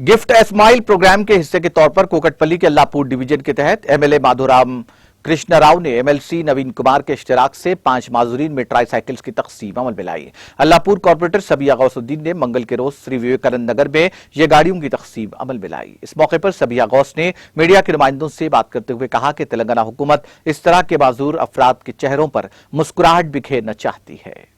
Gift a smile programme के हिस्से के तौर पर कोकटपल्ली के अल्लाहपुर डिवीजन के तहत एमएलए माधोराम कृष्ण राव ने एमएलसी नवीन कुमार के इश्तराक से 5 माजूरीन में ट्राईसाइकिल्स की तकसीम अमल में लाई। अल्लाहपुर कॉर्पोरेटर सबिया गौसुद्दीन ने मंगल के रोज श्री विवेकानंद नगर में ये गाड़ियों की तकसीम अमल में लाई। इस मौके पर सबिया गौस ने मीडिया के नुमाइंदों से बात करते हुए कहा कि तेलंगाना हुकूमत इस तरह के माजूर अफराद के चेहरों पर मुस्कुराहट बिखेरना चाहती है।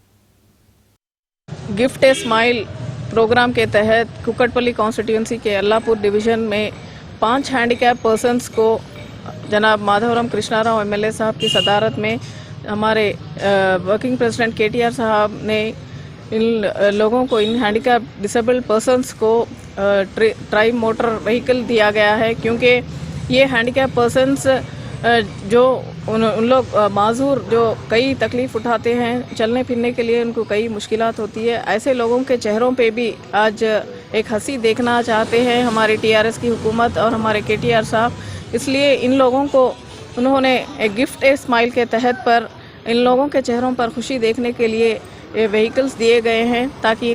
गिफ्ट ए स्माइल प्रोग्राम के तहत कुकटपल्ली कॉन्स्टिट्यूंसी के अल्लाहपुर डिवीज़न में 5 हैंडीकैप पर्सन्स को जनाब माधवराम कृष्णाराव एमएलए साहब की सदारत में हमारे वर्किंग प्रेसिडेंट केटीआर साहब ने इन लोगों को, इन हैंडीकैप डिसेबल्ड पर्सन्स को ट्राई मोटर व्हीकल दिया गया है, क्योंकि ये हैंडीकैप पर्सन्स जो उन लोग माजूर जो कई तकलीफ़ उठाते हैं, चलने फिरने के लिए उनको कई मुश्किलात होती है, ऐसे लोगों के चेहरों पे भी आज एक हंसी देखना चाहते हैं हमारी टीआरएस की हुकूमत और हमारे केटीआर साहब। इसलिए इन लोगों को उन्होंने एक गिफ्ट ए स्माइल के तहत पर इन लोगों के चेहरों पर खुशी देखने के लिए ये व्हीकल्स दिए गए हैं, ताकि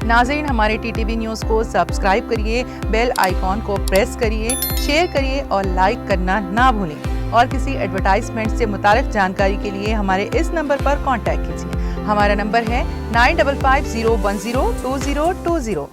नाज़रीन हमारे टीटीवी न्यूज़ को सब्सक्राइब करिए, बेल आइकॉन को प्रेस करिए, शेयर करिए और लाइक करना ना भूलें। और किसी एडवर्टाइजमेंट से मुताल्लिक़ जानकारी के लिए हमारे इस नंबर पर कांटेक्ट कीजिए। हमारा नंबर है 9550102020।